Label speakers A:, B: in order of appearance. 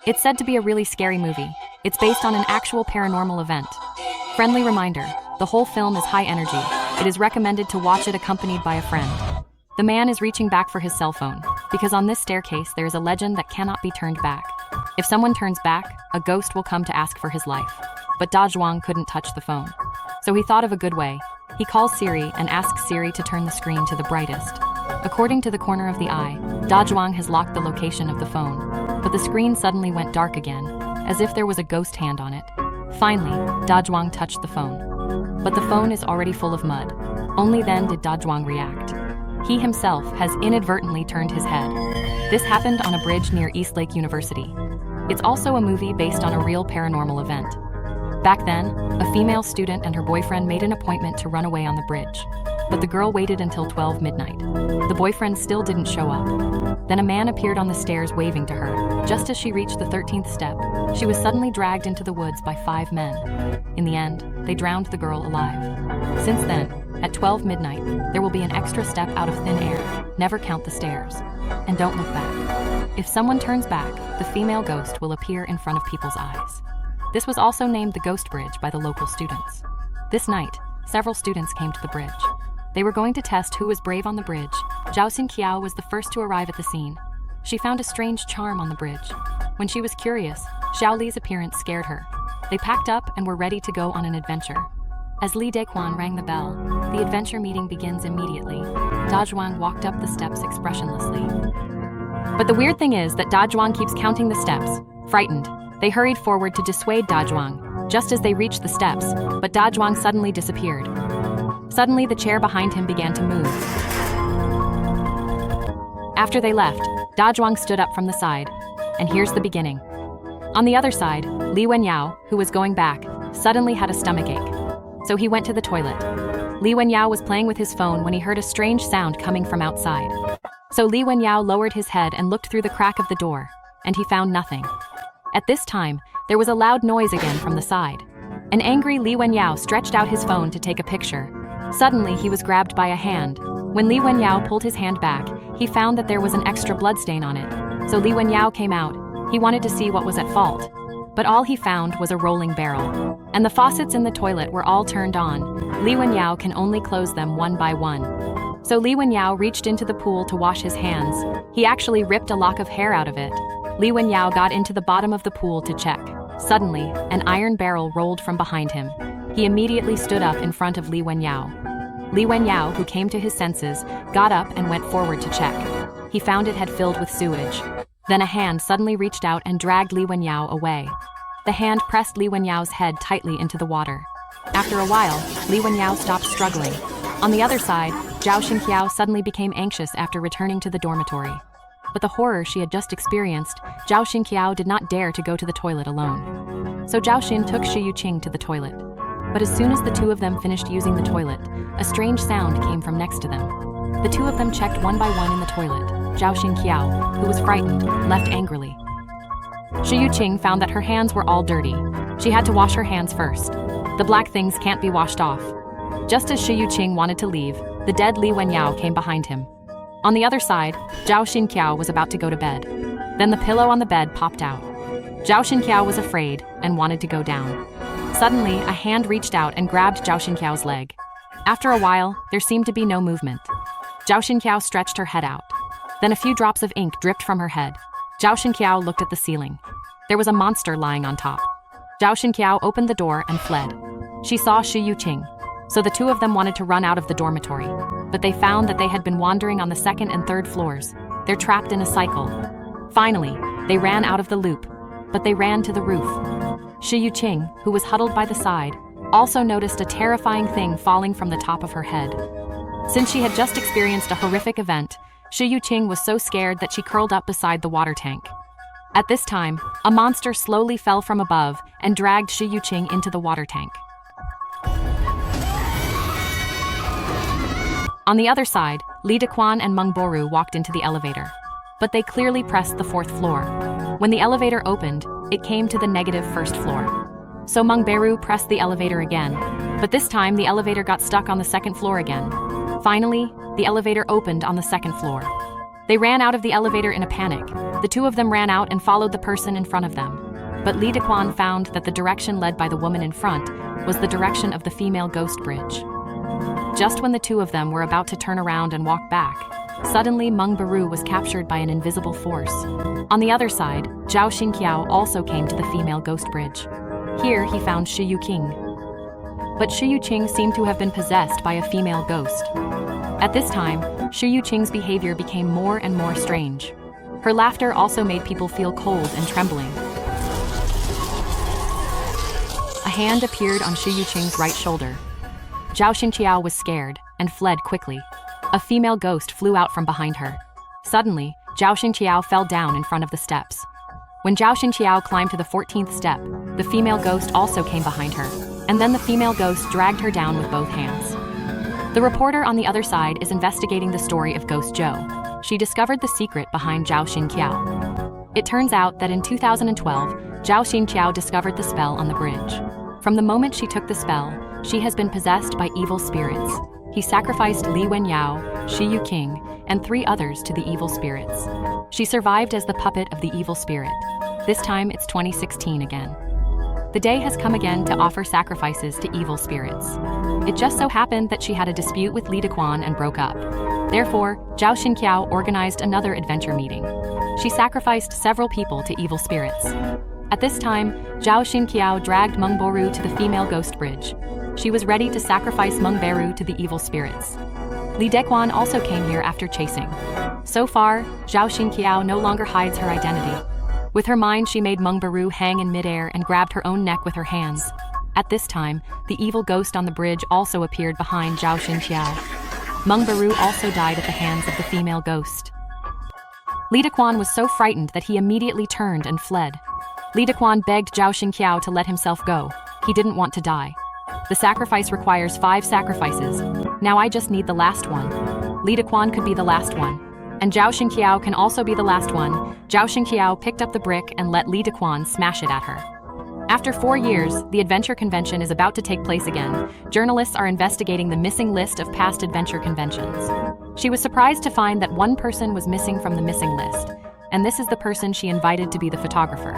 A: It's said to be a really scary movie. It's based on an actual paranormal event. Friendly reminder, the whole film is high energy. It is recommended to watch it accompanied by a friend. The man is reaching back for his cell phone, because on this staircase there is a legend that cannot be turned back. If someone turns back, a ghost will come to ask for his life. But Da Zhuang couldn't touch the phone. So he thought of a good way. He calls Siri and asks Siri to turn the screen to the brightest. According to the corner of the eye, Da Zhuang has locked the location of the phone. But the screen suddenly went dark again, as if there was a ghost hand on it. Finally, Da Zhuang touched the phone. But the phone is already full of mud. Only then did Da Zhuang react. He himself has inadvertently turned his head. This happened on a bridge near Eastlake University. It's also a movie based on a real paranormal event. Back then, a female student and her boyfriend made an appointment to run away on the bridge. But the girl waited until 12 midnight. The boyfriend still didn't show up. Then a man appeared on the stairs waving to her. Just as she reached the 13th step, she was suddenly dragged into the woods by 5 men. In the end, they drowned the girl alive. Since then, at 12 midnight, there will be an extra step out of thin air. Never count the stairs. And don't look back. If someone turns back, the female ghost will appear in front of people's eyes. This was also named the Ghost Bridge by the local students. This night, several students came to the bridge. They were going to test who was brave on the bridge. Zhao Xinqiao was the first to arrive at the scene. She found a strange charm on the bridge. When she was curious, Xiao Li's appearance scared her. They packed up and were ready to go on an adventure. As Li Dequan rang the bell, the adventure meeting begins immediately. Da Zhuang walked up the steps expressionlessly. But the weird thing is that Da Zhuang keeps counting the steps. Frightened, they hurried forward to dissuade Da Zhuang, just as they reached the steps, but Da Zhuang suddenly disappeared. Suddenly, the chair behind him began to move. After they left, Da Zhuang stood up from the side. And here's the beginning. On the other side, Li Wenyao, who was going back, suddenly had a stomachache. So he went to the toilet. Li Wenyao was playing with his phone when he heard a strange sound coming from outside. So Li Wenyao lowered his head and looked through the crack of the door, and he found nothing. At this time, there was a loud noise again from the side. An angry Li Wenyao stretched out his phone to take a picture. Suddenly, he was grabbed by a hand. When Li Wenyao pulled his hand back, he found that there was an extra bloodstain on it. So Li Wenyao came out. He wanted to see what was at fault. But all he found was a rolling barrel. And the faucets in the toilet were all turned on. Li Wenyao can only close them one by one. So Li Wenyao reached into the pool to wash his hands. He actually ripped a lock of hair out of it. Li Wenyao got into the bottom of the pool to check. Suddenly, an iron barrel rolled from behind him. He immediately stood up in front of Li Wenyao. Li Wenyao, who came to his senses, got up and went forward to check. He found it had filled with sewage. Then a hand suddenly reached out and dragged Li Wenyao away. The hand pressed Li Wenyao's head tightly into the water. After a while, Li Wenyao stopped struggling. On the other side, Zhao Xinqiao suddenly became anxious after returning to the dormitory. But the horror she had just experienced, Zhao Xinqiao did not dare to go to the toilet alone. So Zhao Xin took Shi Yuqing to the toilet. But as soon as the two of them finished using the toilet, a strange sound came from next to them. The two of them checked one by one in the toilet. Zhao Xinqiao, who was frightened, left angrily. Shi Yuqing found that her hands were all dirty. She had to wash her hands first. The black things can't be washed off. Just as Shi Yuqing wanted to leave, the dead Li Wenyao came behind him. On the other side, Zhao Xinqiao was about to go to bed. Then the pillow on the bed popped out. Zhao Xinqiao was afraid and wanted to go down. Suddenly, a hand reached out and grabbed Zhao Xinqiao's leg. After a while, there seemed to be no movement. Zhao Xinqiao stretched her head out. Then a few drops of ink dripped from her head. Zhao Xinqiao looked at the ceiling. There was a monster lying on top. Zhao Xinqiao opened the door and fled. She saw Shi Yuqing. So the two of them wanted to run out of the dormitory. But they found that they had been wandering on the second and third floors. They're trapped in a cycle. Finally, they ran out of the loop. But they ran to the roof. Shi Yuqing, who was huddled by the side, also noticed a terrifying thing falling from the top of her head. Since she had just experienced a horrific event, Shi Yuqing was so scared that she curled up beside the water tank. At this time, a monster slowly fell from above and dragged Shi Yuqing into the water tank. On the other side, Li Dequan and Meng Boru walked into the elevator. But they clearly pressed the 4th floor. When the elevator opened, it came to the negative 1st floor. So Meng Boru pressed the elevator again. But this time, the elevator got stuck on the 2nd floor again. Finally, the elevator opened on the 2nd floor. They ran out of the elevator in a panic. The two of them ran out and followed the person in front of them. But Lee Daquan found that the direction led by the woman in front was the direction of the female ghost bridge. Just when the two of them were about to turn around and walk back, suddenly Meng Baru was captured by an invisible force. On the other side, Zhao Xinqiao also came to the female ghost bridge. Here he found Shi Yuqing. But Shi Yuqing seemed to have been possessed by a female ghost. At this time, Shi Yuqing's behavior became more and more strange. Her laughter also made people feel cold and trembling. A hand appeared on Shi Yuqing's right shoulder. Zhao Xinqiao was scared and fled quickly. A female ghost flew out from behind her. Suddenly, Zhao Xinqiao fell down in front of the steps. When Zhao Xinqiao climbed to the 14th step, the female ghost also came behind her, and then the female ghost dragged her down with both hands. The reporter on the other side is investigating the story of Ghost Zhou. She discovered the secret behind Zhao Xinqiao. It turns out that in 2012, Zhao Xinqiao discovered the spell on the bridge. From the moment she took the spell, she has been possessed by evil spirits. He sacrificed Li Wenyao, Shi Yuqing, and 3 others to the evil spirits. She survived as the puppet of the evil spirit. This time it's 2016 again. The day has come again to offer sacrifices to evil spirits. It just so happened that she had a dispute with Li Daquan and broke up. Therefore, Zhao Xinqiao organized another adventure meeting. She sacrificed several people to evil spirits. At this time, Zhao Xinqiao dragged Meng Boru to the female ghost bridge. She was ready to sacrifice Meng Beru to the evil spirits. Li Daquan also came here after chasing. So far, Zhao Xinqiao no longer hides her identity. With her mind, she made Meng Baru hang in midair and grabbed her own neck with her hands. At this time, the evil ghost on the bridge also appeared behind Zhao Xinqiao. Meng Baru also died at the hands of the female ghost. Li Daquan was so frightened that he immediately turned and fled. Li Daquan begged Zhao Xinqiao to let himself go. He didn't want to die. The sacrifice requires 5 sacrifices. Now I just need the last one. Li Daquan could be the last one. And Zhao Xinqiao can also be the last one. Zhao Xinqiao picked up the brick and let Li Daquan smash it at her. After 4 years, the adventure convention is about to take place again. Journalists are investigating the missing list of past adventure conventions. She was surprised to find that one person was missing from the missing list, and this is the person she invited to be the photographer.